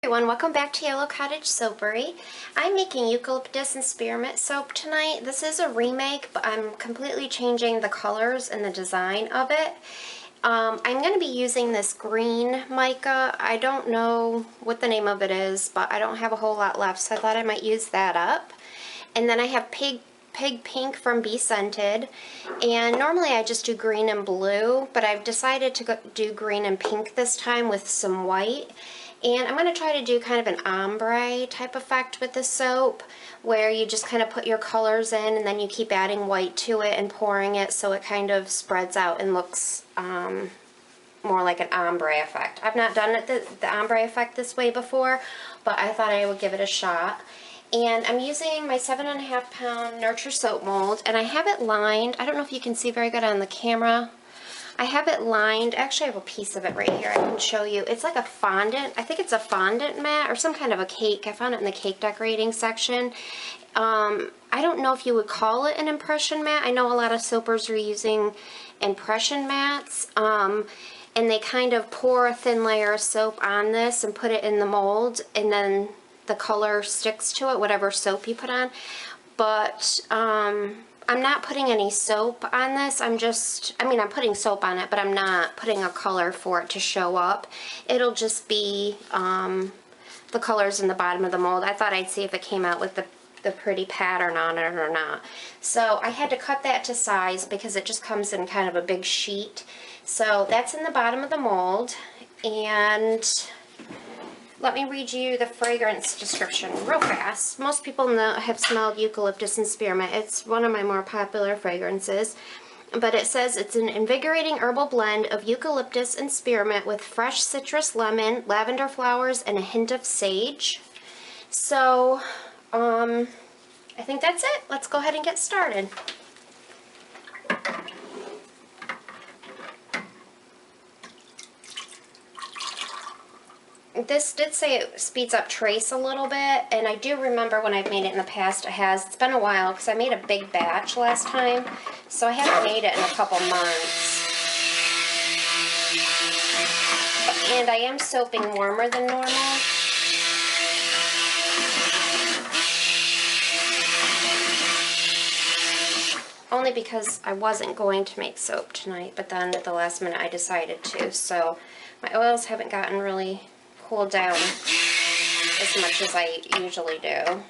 Everyone, welcome back to Yellow Cottage Soapery. I'm making Eucalyptus and Spearmint soap tonight. This is a remake, but I'm completely changing the colors and the design of it. I'm going to be using this green mica. I don't know what the name of it is, but I don't have a whole lot left, so I thought I might use that up. And then I have Pig Pink from Be Scented, and normally I just do green and blue, but I've decided to do green and pink this time with some white. And I'm going to try to do kind of an ombre type effect with the soap, where you just kind of put your colors in and then you keep adding white to it and pouring it so it kind of spreads out and looks more like an ombre effect. I've not done it the ombre effect this way before, but I thought I would give it a shot. And I'm using my 7.5 pound Nurture soap mold, and I have it lined. I don't know if you can see very good on the camera. I have it lined. Actually, I have a piece of it right here I can show you. It's like a fondant. I think it's a fondant mat or some kind of a cake. I found it in the cake decorating section. I don't know if you would call it an impression mat. I know a lot of soapers are using impression mats. And they kind of pour a thin layer of soap on this and put it in the mold, and then the color sticks to it, whatever soap you put on. But I'm not putting any soap on this. I'm putting soap on it, but I'm not putting a color for it to show up. It'll just be the colors in the bottom of the mold. I thought I'd see if it came out with the pretty pattern on it or not. So I had to cut that to size because it just comes in kind of a big sheet. So that's in the bottom of the mold, and let me read you the fragrance description real fast. Most people have smelled Eucalyptus and Spearmint. It's one of my more popular fragrances. But it says it's an invigorating herbal blend of eucalyptus and spearmint with fresh citrus, lemon, lavender flowers, and a hint of sage. So, I think that's it. Let's go ahead and get started. This did say it speeds up trace a little bit, and I do remember when I've made it in the past, it's been a while because I made a big batch last time, so I haven't made it in a couple months. And I am soaping warmer than normal. Only because I wasn't going to make soap tonight, but then at the last minute I decided to, so my oils haven't gotten really cooled down as much as I usually do.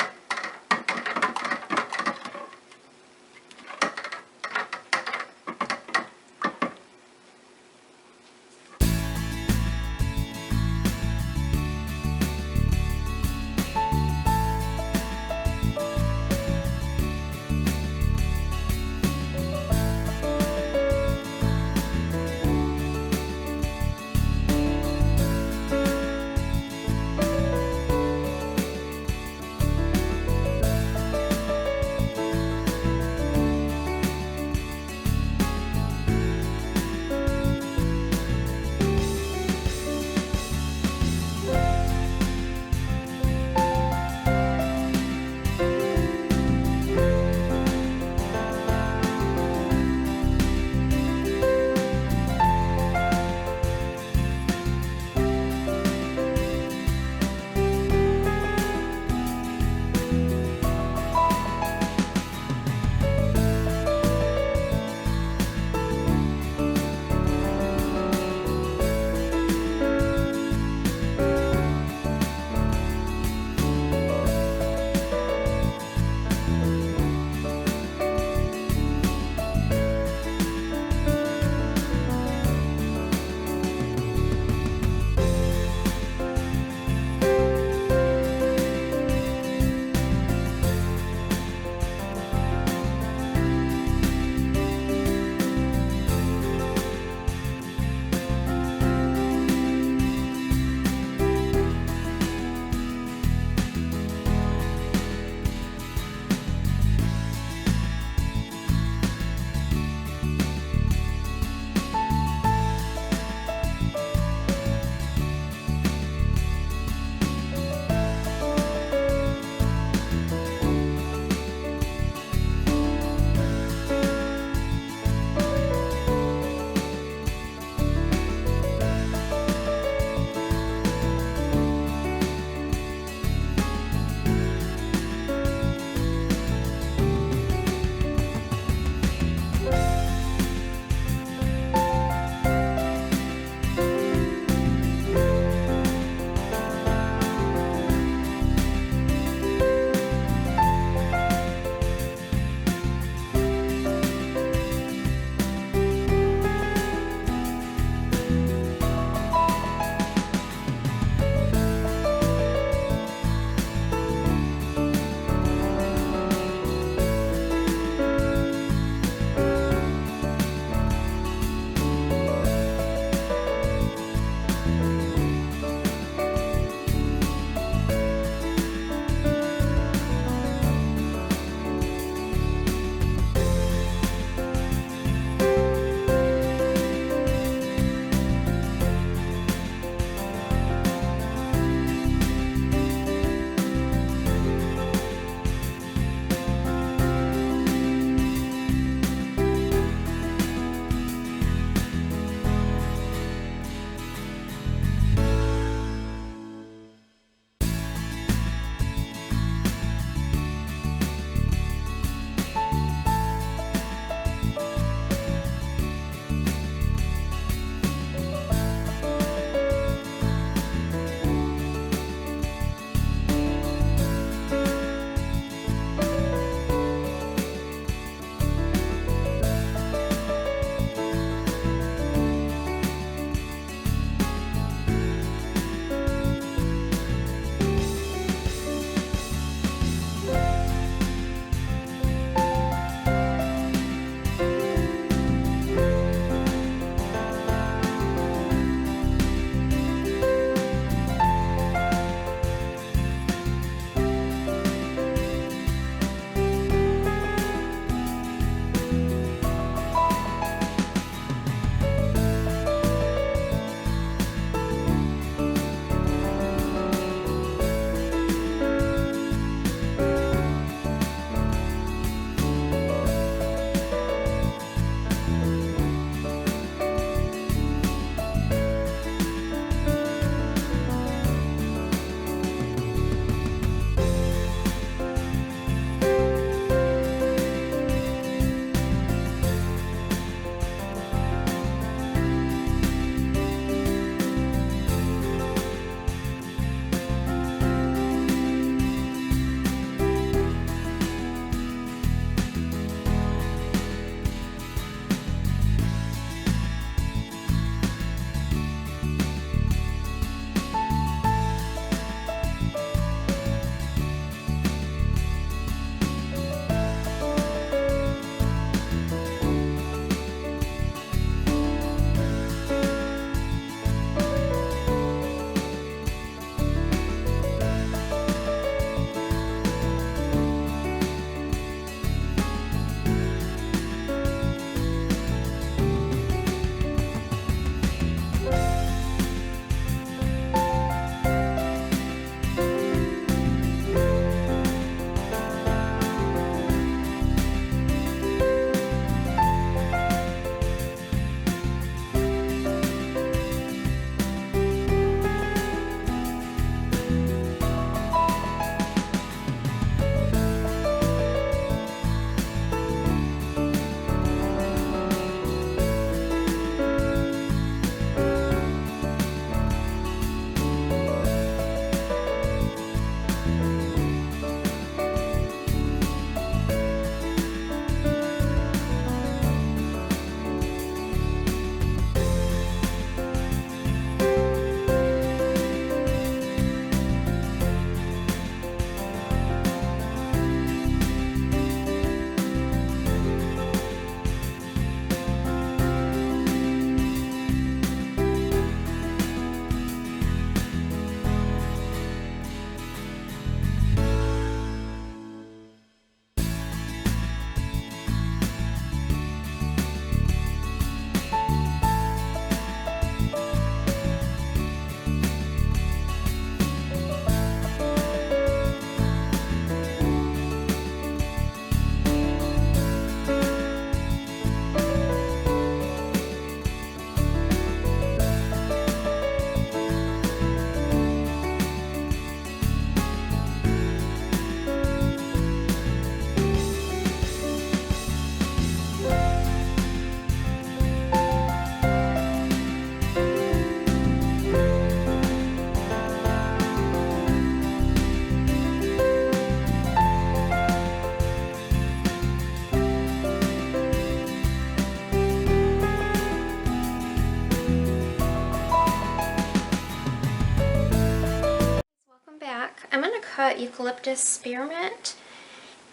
cut Eucalyptus Spearmint,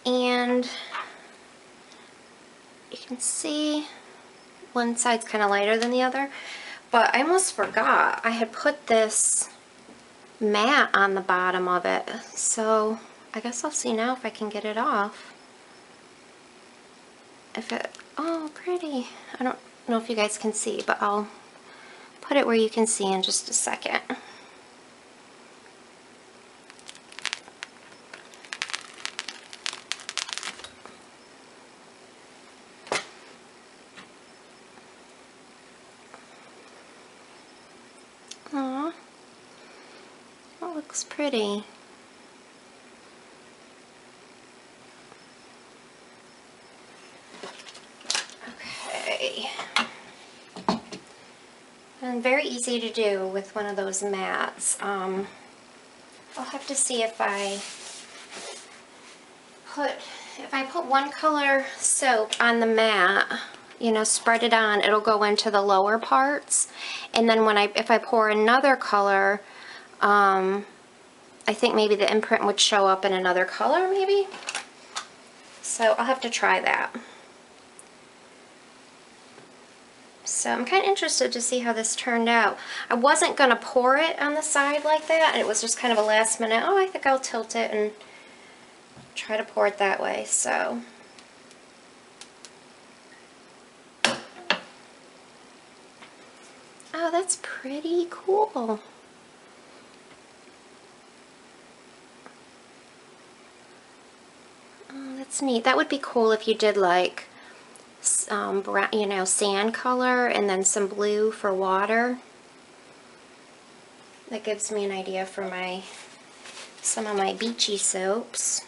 and you can see one side's kind of lighter than the other, but I almost forgot I had put this matte on the bottom of it, so I guess I'll see now if I can get it off. Oh, pretty. I don't know if you guys can see, but I'll put it where you can see in just a second. Aw, that looks pretty. Okay. And very easy to do with one of those mats. I'll have to see if I put one color soap on the mat, you know, spread it on, it'll go into the lower parts, and then if I pour another color, I think maybe the imprint would show up in another color, maybe. So I'll have to try that. So I'm kind of interested to see how this turned out. I wasn't going to pour it on the side like that, and it was just kind of a last minute, oh, I think I'll tilt it and try to pour it that way. So oh, that's pretty cool. Oh, that's neat. That would be cool if you did like brown, you know, sand color and then some blue for water. That gives me an idea for some of my beachy soaps.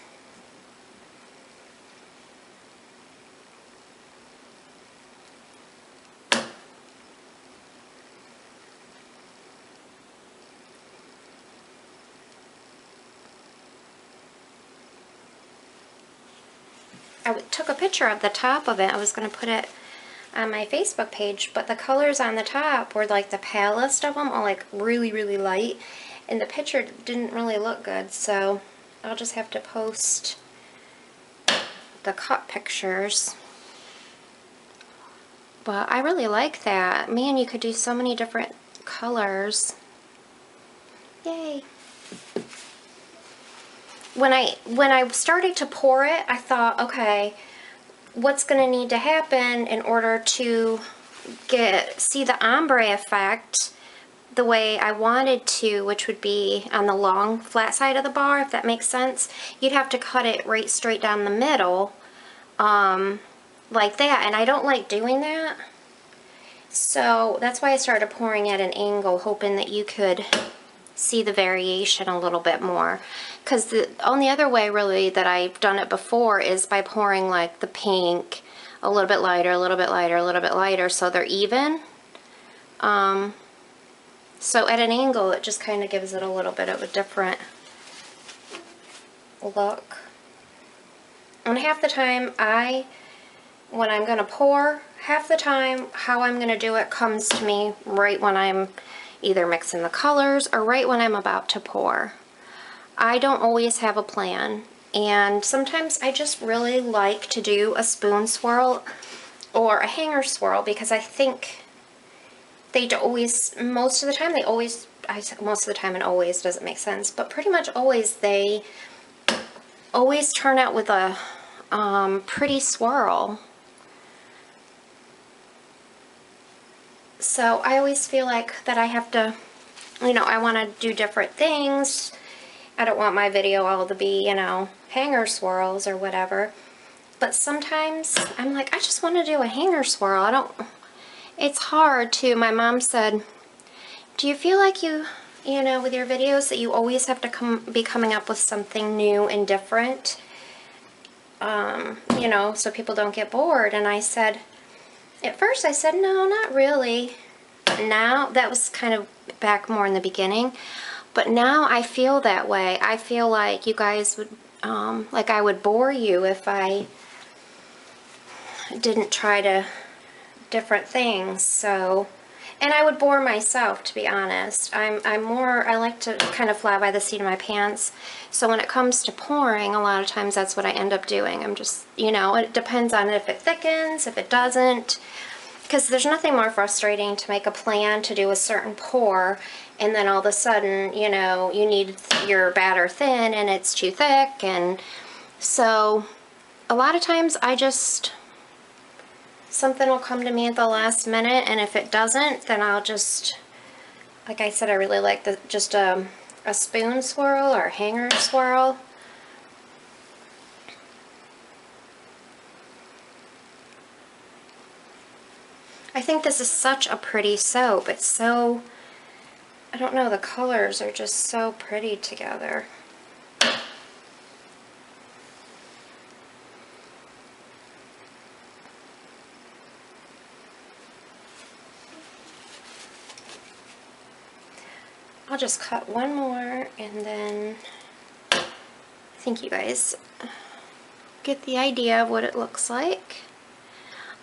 I took a picture of the top of it. I was going to put it on my Facebook page, but the colors on the top were like the palest of them, all like really, really light, and the picture didn't really look good, so I'll just have to post the cut pictures. But I really like that. Man, you could do so many different colors. Yay! When I started to pour it, I thought, okay, what's going to need to happen in order to see the ombre effect the way I wanted to, which would be on the long flat side of the bar, if that makes sense. You'd have to cut it right straight down the middle, like that, and I don't like doing that. So that's why I started pouring at an angle, hoping that you could see the variation a little bit more. Because the only other way really that I've done it before is by pouring like the pink a little bit lighter, a little bit lighter, a little bit lighter, so they're even. So at an angle it just kind of gives it a little bit of a different look. And half the time when I'm going to pour, half the time how I'm going to do it comes to me right when I'm either mixing the colors or right when I'm about to pour. I don't always have a plan, and sometimes I just really like to do a spoon swirl or a hanger swirl, because I think they always, most of the time, most of the time and always doesn't make sense, but pretty much always they always turn out with a pretty swirl. So I always feel like that I have to, you know, I want to do different things. I don't want my video all to be, you know, hanger swirls or whatever. But sometimes I'm like, I just want to do a hanger swirl. It's hard to, my mom said, do you feel like you know, with your videos that you always have to be coming up with something new and different, you know, so people don't get bored? And I said, at first I said, no, not really. Now, that was kind of back more in the beginning. But now I feel that way. I feel like you guys would, like I would bore you if I didn't try different things. So, And I would bore myself, to be honest. I like to kind of fly by the seat of my pants. So when it comes to pouring, a lot of times that's what I end up doing. I'm just, you know, it depends on if it thickens, if it doesn't. Because there's nothing more frustrating to make a plan to do a certain pour, and then all of a sudden, you know, you need your batter thin and it's too thick. And so a lot of times something will come to me at the last minute, and if it doesn't, then I'll just, like I said, I really like just a spoon swirl or a hanger swirl. I think this is such a pretty soap. It's so, I don't know, the colors are just so pretty together. I'll just cut one more, and then I think you guys get the idea of what it looks like.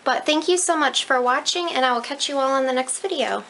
But thank you so much for watching, and I will catch you all in the next video.